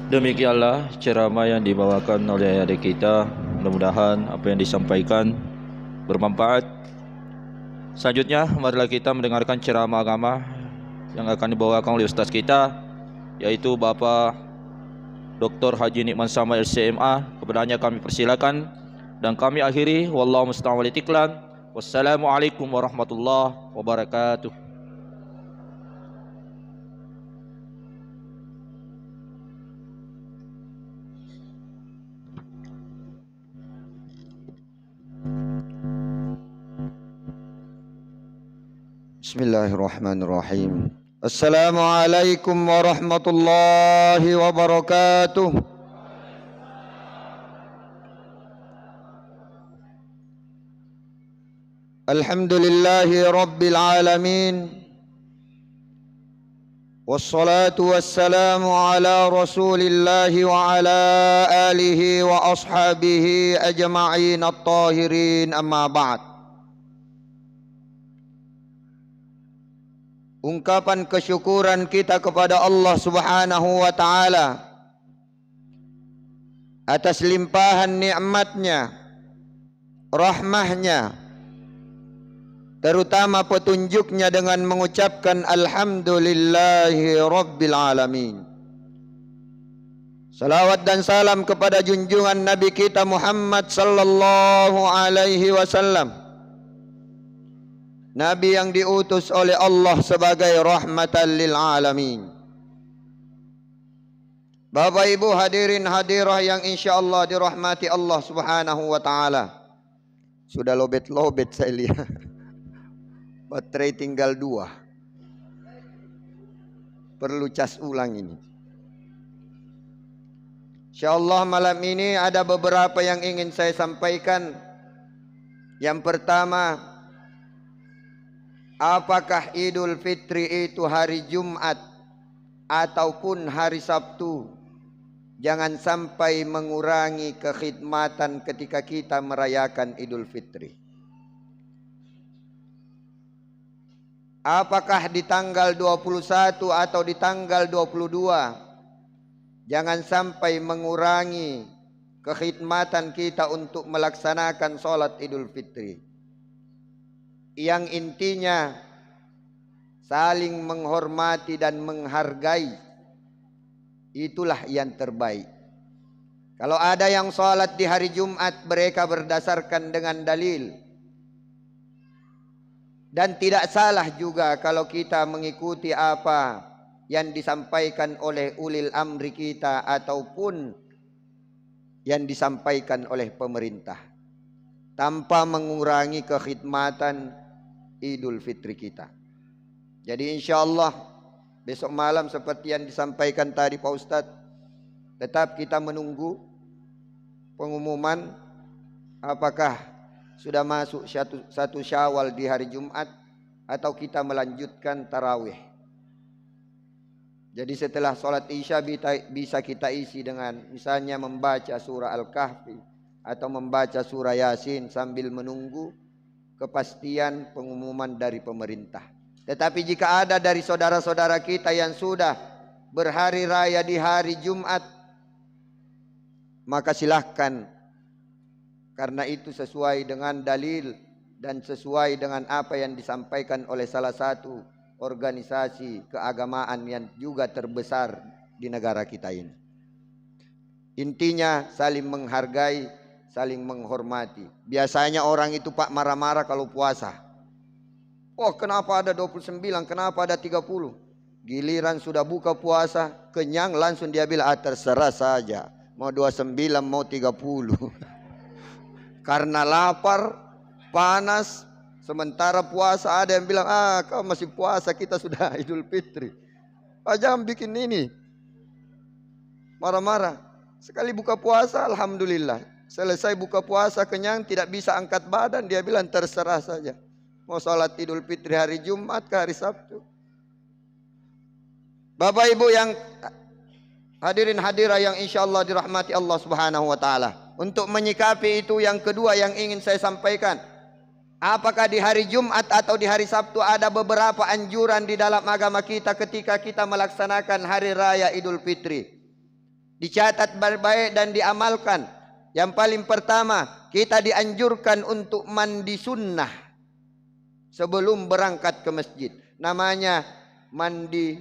Demikianlah ceramah yang dibawakan oleh adik kita. Mudah-mudahan apa yang disampaikan bermanfaat. Selanjutnya marilah kita mendengarkan ceramah agama yang akan dibawakan oleh ustaz kita, yaitu Bapak Dr. Haji Nikman Sama LCMA. Kepadanya kami persilakan dan kami akhiri. Wallahu musta'an wal itiklan. Wassalamualaikum warahmatullahi wabarakatuh. Bismillahirrahmanirrahim. Assalamualaikum warahmatullahi wabarakatuh. Alhamdulillahi rabbil alamin. Wassalatu wassalamu ala rasulillahi wa ala alihi wa ashabihi ajma'in at-tahirin, amma ba'd. Ungkapan kesyukuran kita kepada Allah Subhanahu wa ta'ala atas limpahan nikmatnya, rahmahnya, terutama petunjuknya dengan mengucapkan alhamdulillahi rabbil alamin. Salawat dan salam kepada junjungan Nabi kita Muhammad sallallahu alaihi wasallam, Nabi yang diutus oleh Allah sebagai rahmatan lil alamin. Bapak Ibu hadirin hadirah yang insyaallah dirahmati Allah Subhanahu wa taala. Sudah lobet-lobet saya lihat. Baterai tinggal 2. Perlu cas ulang ini. Insyaallah malam ini ada beberapa yang ingin saya sampaikan. Yang pertama, apakah Idul Fitri itu hari Jumat ataupun hari Sabtu? Jangan sampai mengurangi kekhidmatan ketika kita merayakan Idul Fitri. Apakah di tanggal 21 atau di tanggal 22? Jangan sampai mengurangi kekhidmatan kita untuk melaksanakan sholat Idul Fitri. Yang intinya saling menghormati dan menghargai, itulah yang terbaik. Kalau ada yang sholat di hari Jumat, mereka berdasarkan dengan dalil. Dan tidak salah juga kalau kita mengikuti apa yang disampaikan oleh ulil amri kita ataupun yang disampaikan oleh pemerintah, tanpa mengurangi kekhidmatan Idul Fitri kita. Jadi insyaallah besok malam seperti yang disampaikan tadi Pak Ustadz, tetap kita menunggu pengumuman apakah sudah masuk satu Syawal di hari Jumat atau kita melanjutkan tarawih. Jadi setelah sholat Isya bisa kita isi dengan misalnya membaca surah Al-Kahfi atau membaca surah Yasin sambil menunggu kepastian pengumuman dari pemerintah. Tetapi jika ada dari saudara-saudara kita yang sudah berhari raya di hari Jumat, maka silahkan, karena itu sesuai dengan dalil dan sesuai dengan apa yang disampaikan oleh salah satu organisasi keagamaan yang juga terbesar di negara kita ini. Intinya saling menghargai, saling menghormati. Biasanya orang itu Pak marah-marah kalau puasa. Oh, kenapa ada 29, kenapa ada 30? Giliran sudah buka puasa, kenyang, langsung dia bilang terserah saja, mau 29 mau 30. Karena lapar, panas. Sementara puasa ada yang bilang, kau masih puasa, kita sudah Idul Fitri. Jangan bikin ini marah-marah. Sekali buka puasa, alhamdulillah. Selesai buka puasa kenyang, tidak bisa angkat badan, dia bilang terserah saja. Mau sholat Idul Fitri hari Jumat ke hari Sabtu. Bapak Ibu yang hadirin hadirah yang insyaallah dirahmati Allah Subhanahu wa taala. Untuk menyikapi itu yang kedua yang ingin saya sampaikan. Apakah di hari Jumat atau di hari Sabtu ada beberapa anjuran di dalam agama kita ketika kita melaksanakan hari raya Idul Fitri? dicatat baik-baik dan diamalkan. Yang paling pertama, kita dianjurkan untuk mandi sunnah sebelum berangkat ke masjid. Namanya mandi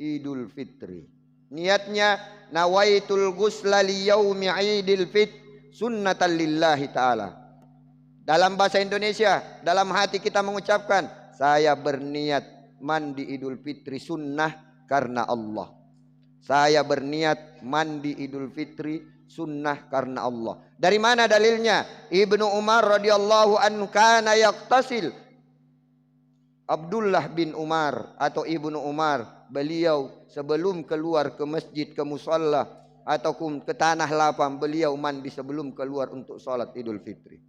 Idul Fitri. Niatnya nawaitul ghusla li yaumi Idil Fit sunnatan lillahi ta'ala. Dalam bahasa Indonesia, dalam hati kita mengucapkan, saya berniat mandi Idul Fitri sunnah karena Allah. Saya berniat mandi Idul Fitri sunnah karena Allah. Dari mana dalilnya? Ibnu Umar radhiyallahu anhu kana yaqtasil. Abdullah bin Umar atau Ibnu Umar, beliau sebelum keluar ke masjid, ke musalla ataupun ke tanah lapang, beliau mandi sebelum keluar untuk salat Idul Fitri.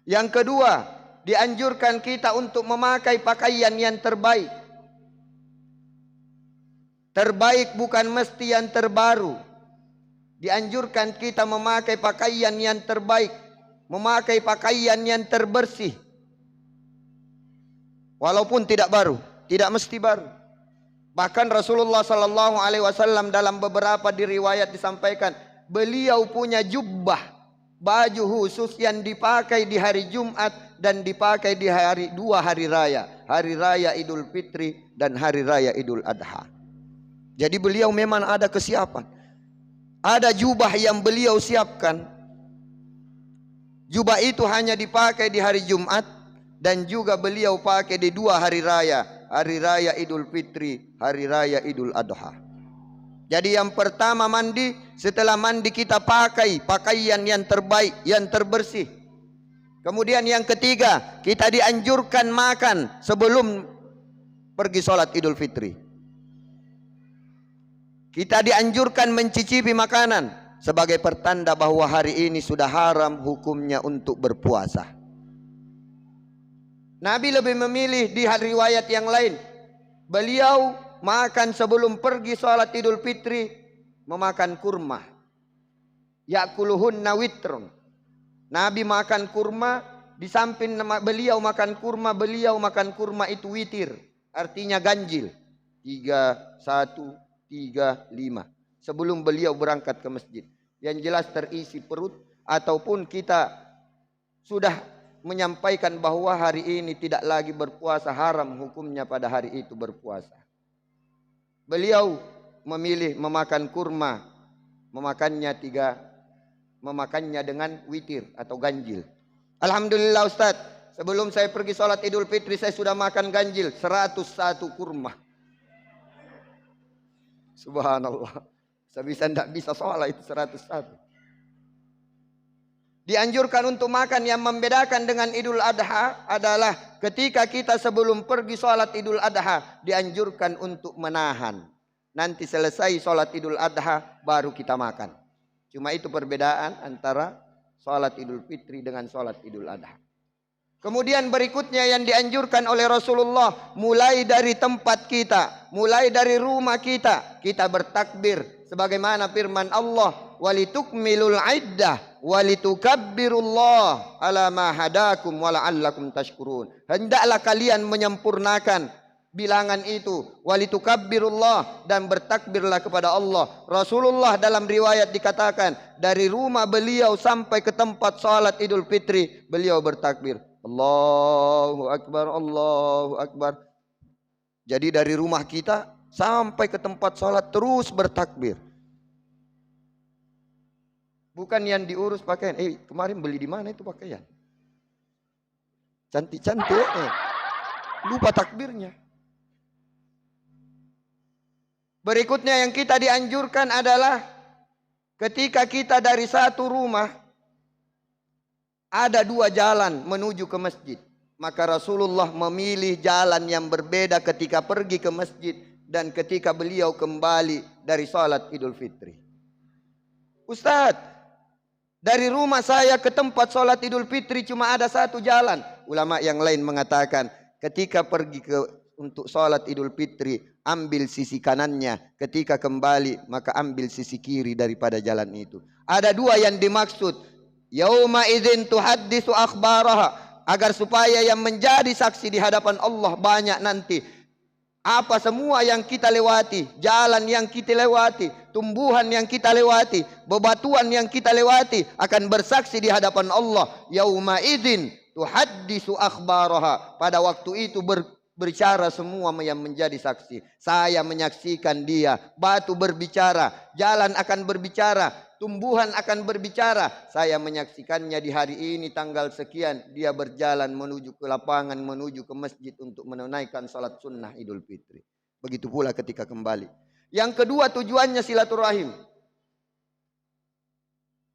Yang kedua, dianjurkan kita untuk memakai pakaian yang terbaik. Terbaik bukan mesti yang terbaru. Dianjurkan kita memakai pakaian yang terbaik, memakai pakaian yang terbersih. Walaupun tidak baru, tidak mesti baru. Bahkan Rasulullah sallallahu alaihi wasallam dalam beberapa riwayat disampaikan, beliau punya jubbah, baju khusus yang dipakai di hari Jumat dan dipakai di dua hari raya. Hari raya Idul Fitri dan hari raya Idul Adha. Jadi beliau memang ada kesiapan. Ada jubah yang beliau siapkan. Jubah itu hanya dipakai di hari Jumat dan juga beliau pakai di dua hari raya. Hari raya Idul Fitri, hari raya Idul Adha. Jadi yang pertama mandi, setelah mandi kita pakai pakaian yang terbaik, yang terbersih. Kemudian yang ketiga, kita dianjurkan makan sebelum pergi sholat Idul Fitri. Kita dianjurkan mencicipi makanan sebagai pertanda bahwa hari ini sudah haram hukumnya untuk berpuasa. Nabi lebih memilih di hari riwayat yang lain, beliau makan sebelum pergi sholat Idul Fitri, memakan kurma. Yakuluhunna witrun. Nabi makan kurma, di samping beliau makan kurma itu witir. Artinya ganjil. 3, 1, 3, 5. Sebelum beliau berangkat ke masjid. Yang jelas terisi perut, ataupun kita sudah menyampaikan bahwa hari ini tidak lagi berpuasa, haram hukumnya pada hari itu berpuasa. Beliau memilih memakan kurma, memakannya dengan witir atau ganjil. Alhamdulillah Ustaz, sebelum saya pergi sholat Idul Fitri saya sudah makan ganjil 101 kurma. Subhanallah. Sebisa tidak bisa sholat itu 101. Dianjurkan untuk makan. Yang membedakan dengan Idul Adha adalah ketika kita sebelum pergi sholat Idul Adha dianjurkan untuk menahan. Nanti selesai sholat Idul Adha baru kita makan. Cuma itu perbedaan antara sholat Idul Fitri dengan sholat Idul Adha. Kemudian berikutnya yang dianjurkan oleh Rasulullah, mulai dari tempat kita, mulai dari rumah kita, kita bertakbir sebagaimana firman Allah, walitukmilul iddah walitukabbirullaha ala ma hadakum wa la'allakum tashkurun. Hendaklah kalian menyempurnakan bilangan itu, walitukabbirullah, dan bertakbirlah kepada Allah. Rasulullah dalam riwayat dikatakan dari rumah beliau sampai ke tempat salat Idul Fitri beliau bertakbir, Allahu Akbar, Allahu Akbar. Jadi dari rumah kita sampai ke tempat salat terus bertakbir. Bukan yang diurus pakaian. Kemarin beli di mana itu pakaian? Cantik-cantik. Lupa takbirnya. Berikutnya yang kita dianjurkan adalah ketika kita dari satu rumah ada 2 jalan menuju ke masjid. Maka Rasulullah memilih jalan yang berbeda ketika pergi ke masjid dan ketika beliau kembali dari salat Idul Fitri. Ustadz, dari rumah saya ke tempat salat Idul Fitri cuma ada 1 jalan. Ulama yang lain mengatakan ketika pergi untuk salat Idul Fitri ambil sisi kanannya, ketika kembali maka ambil sisi kiri daripada jalan itu. Ada 2 yang dimaksud. Yauma idzin tuhaddisu akhbaraha, agar supaya yang menjadi saksi di hadapan Allah banyak nanti. Apa semua yang kita lewati, jalan yang kita lewati, tumbuhan yang kita lewati, bebatuan yang kita lewati akan bersaksi di hadapan Allah. Yauma idzin tuhaddisu akhbaraha. Pada waktu itu berbicara semua yang menjadi saksi. Saya menyaksikan dia. Batu berbicara, jalan akan berbicara, tumbuhan akan berbicara. Saya menyaksikannya di hari ini tanggal sekian. Dia berjalan menuju ke lapangan, menuju ke masjid untuk menunaikan salat sunnah Idul Fitri. Begitu pula ketika kembali. Yang kedua tujuannya silaturahim.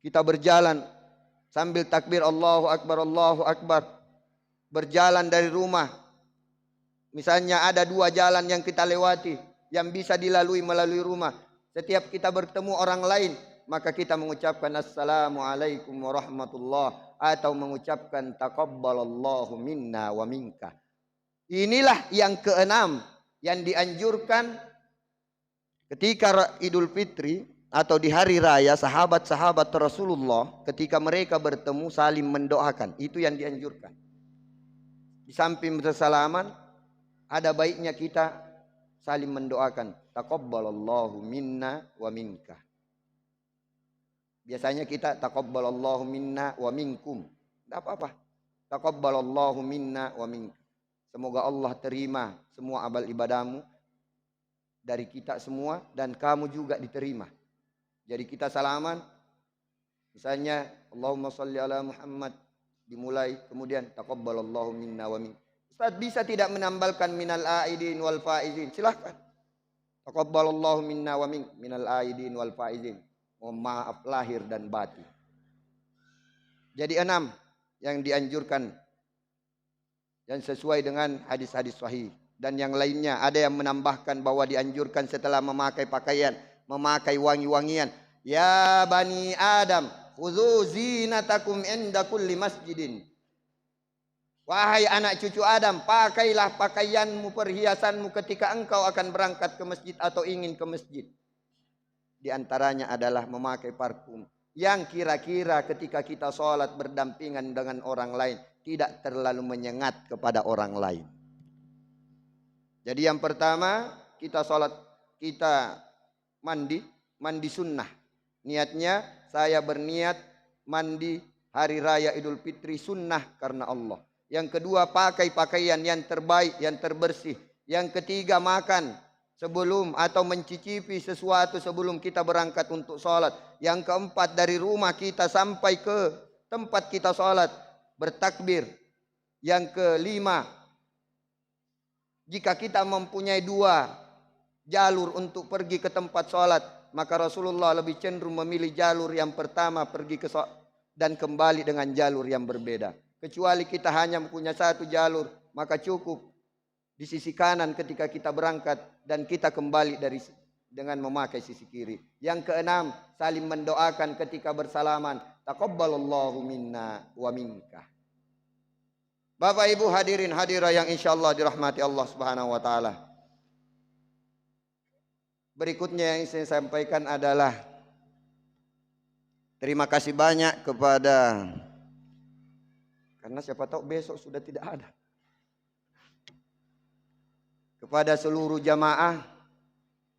Kita berjalan sambil takbir Allahu Akbar, Allahu Akbar. Berjalan dari rumah. Misalnya ada 2 jalan yang kita lewati, yang bisa dilalui melalui rumah. Setiap kita bertemu orang lain, maka kita mengucapkan Assalamualaikum warahmatullah, atau mengucapkan Taqabbalallahu minna wa minka. Inilah yang keenam yang dianjurkan ketika Idul Fitri atau di hari raya. Sahabat-sahabat Rasulullah ketika mereka bertemu saling mendoakan. Itu yang dianjurkan. Di samping bersalaman, ada baiknya kita saling mendoakan. Taqabbalallahu minna wa minka. Biasanya kita taqabbalallahu minna wa minkum. Tidak apa-apa. Taqabbalallahu minna wa minka. Semoga Allah terima semua amal ibadahmu dari kita semua, dan kamu juga diterima. Jadi kita salaman. Misalnya Allahumma sholli ala Muhammad, dimulai, kemudian taqabbalallahu minna wa minka. Ustaz, bisa tidak menambahkan minal aidin wal faizin? Silahkan. Taqabbalallahu minna wa minal aidin wal faizin. Mohon maaf lahir dan batin. Jadi 6 yang dianjurkan yang sesuai dengan hadis-hadis sahih. Dan yang lainnya ada yang menambahkan bahwa dianjurkan setelah memakai pakaian, memakai wangi-wangian. Ya bani Adam, khudzu zinatakum inda kulli masjidin. Wahai anak cucu Adam, pakailah pakaianmu, perhiasanmu ketika engkau akan berangkat ke masjid atau ingin ke masjid. Di antaranya adalah memakai parfum yang kira-kira ketika kita sholat berdampingan dengan orang lain tidak terlalu menyengat kepada orang lain. Jadi yang pertama, kita sholat, kita mandi sunnah. Niatnya saya berniat mandi hari raya Idul Fitri sunnah karena Allah. Yang kedua, pakai pakaian yang terbaik, yang terbersih. Yang ketiga, makan sebelum atau mencicipi sesuatu sebelum kita berangkat untuk sholat. Yang keempat, dari rumah kita sampai ke tempat kita sholat bertakbir. Yang kelima, jika kita mempunyai 2 jalur untuk pergi ke tempat sholat, maka Rasulullah lebih cenderung memilih jalur yang pertama pergi ke sholat dan kembali dengan jalur yang berbeda. Kecuali kita hanya punya 1 jalur, maka cukup di sisi kanan ketika kita berangkat dan kita kembali dengan memakai sisi kiri. Yang keenam, saling mendoakan ketika bersalaman. Taqabbalallahu minna wa minka. Bapak Ibu hadirin hadirah yang insyaallah dirahmati Allah Subhanahu wa taala. Berikutnya yang saya sampaikan adalah terima kasih banyak kepada, karena siapa tahu besok sudah tidak ada, kepada seluruh jamaah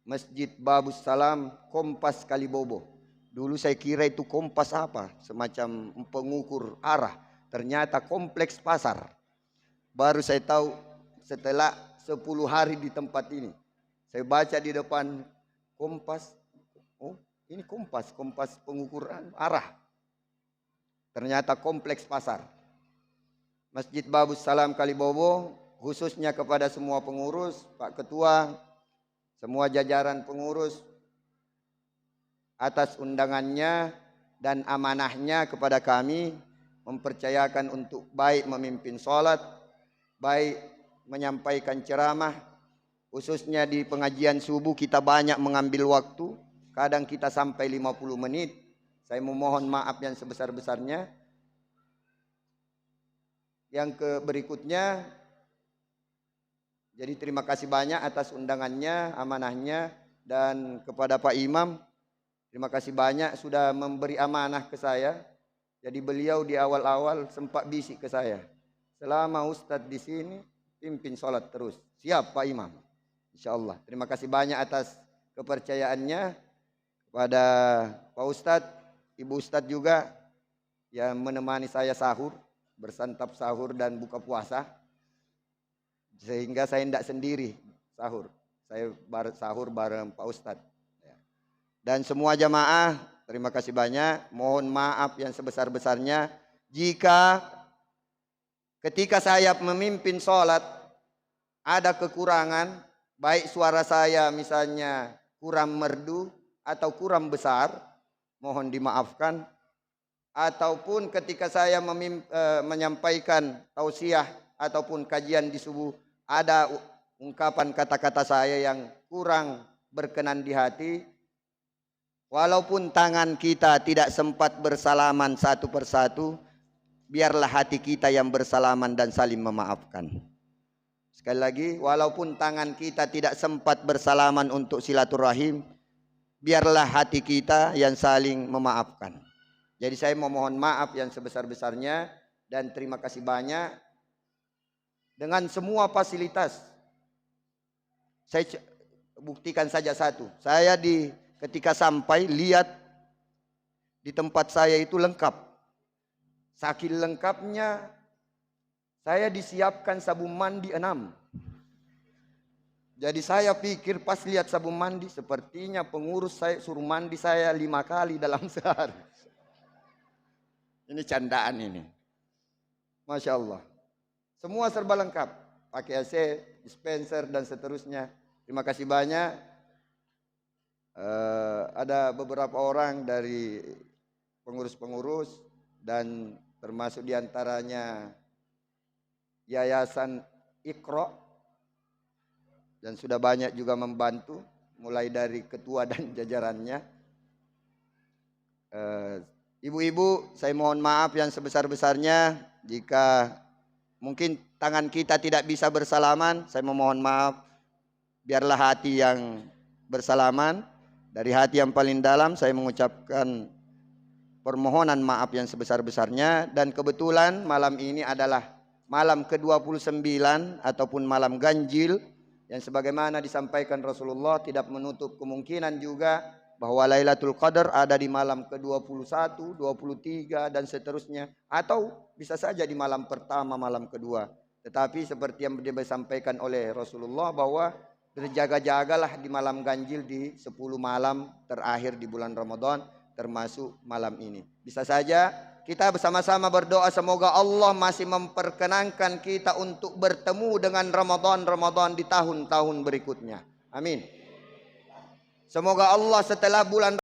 Masjid Babus Salam Kompas Kalibobo. Dulu saya kira itu kompas apa, semacam pengukur arah. Ternyata kompleks pasar. Baru saya tahu setelah 10 hari di tempat ini. Saya baca di depan kompas. Oh, ini kompas pengukur arah. Ternyata kompleks pasar. Masjid Babus Salam Kalibobo, khususnya kepada semua pengurus, Pak Ketua, semua jajaran pengurus, atas undangannya dan amanahnya kepada kami, mempercayakan untuk baik memimpin sholat, baik menyampaikan ceramah, khususnya di pengajian subuh kita banyak mengambil waktu, kadang kita sampai 50 menit. Saya memohon maaf yang sebesar-besarnya. Yang berikutnya, jadi terima kasih banyak atas undangannya, amanahnya, dan kepada Pak Imam, terima kasih banyak sudah memberi amanah ke saya. Jadi beliau di awal-awal sempat bisik ke saya, selama Ustadz di sini pimpin sholat terus. Siap Pak Imam. Insyaallah. Terima kasih banyak atas kepercayaannya kepada Pak Ustadz, Ibu Ustadz juga yang menemani saya sahur, bersantap sahur dan buka puasa. Sehingga saya tidak sendiri sahur. Saya sahur bareng Pak Ustadz. Dan semua jamaah, terima kasih banyak. Mohon maaf yang sebesar-besarnya jika ketika saya memimpin sholat ada kekurangan, baik suara saya misalnya kurang merdu atau kurang besar, mohon dimaafkan. Ataupun ketika saya menyampaikan tausiah ataupun kajian di subuh, ada ungkapan kata-kata saya yang kurang berkenan di hati, walaupun tangan kita tidak sempat bersalaman satu persatu, biarlah hati kita yang bersalaman dan saling memaafkan. Sekali lagi, walaupun tangan kita tidak sempat bersalaman untuk silaturahim, biarlah hati kita yang saling memaafkan. Jadi saya memohon maaf yang sebesar-besarnya dan terima kasih banyak. Dengan semua fasilitas, saya buktikan saja satu. Saya ketika sampai lihat di tempat saya itu lengkap. Saking lengkapnya saya disiapkan sabun mandi 6. Jadi saya pikir pas lihat sabun mandi, sepertinya pengurus saya suruh mandi saya 5 kali dalam sehari. Ini candaan ini. Masya Allah. Semua serba lengkap. Pakai AC, dispenser dan seterusnya. Terima kasih banyak. Ada beberapa orang dari pengurus-pengurus dan termasuk diantaranya Yayasan Iqra, dan sudah banyak juga membantu mulai dari ketua dan jajarannya. Ibu-ibu, saya mohon maaf yang sebesar-besarnya jika mungkin tangan kita tidak bisa bersalaman. Saya memohon maaf. Biarlah hati yang bersalaman. Dari hati yang paling dalam saya mengucapkan permohonan maaf yang sebesar-besarnya. Dan kebetulan malam ini adalah malam ke-29 ataupun malam ganjil, yang sebagaimana disampaikan Rasulullah tidak menutup kemungkinan juga bahwa Lailatul Qadar ada di malam ke-21, 23 dan seterusnya, atau bisa saja di malam pertama, malam kedua. Tetapi seperti yang disampaikan oleh Rasulullah bahwa berjaga-jagalah di malam ganjil di 10 malam terakhir di bulan Ramadan, termasuk malam ini. Bisa saja kita bersama-sama berdoa semoga Allah masih memperkenankan kita untuk bertemu dengan Ramadan di tahun-tahun berikutnya. Amin. Semoga Allah setelah bulan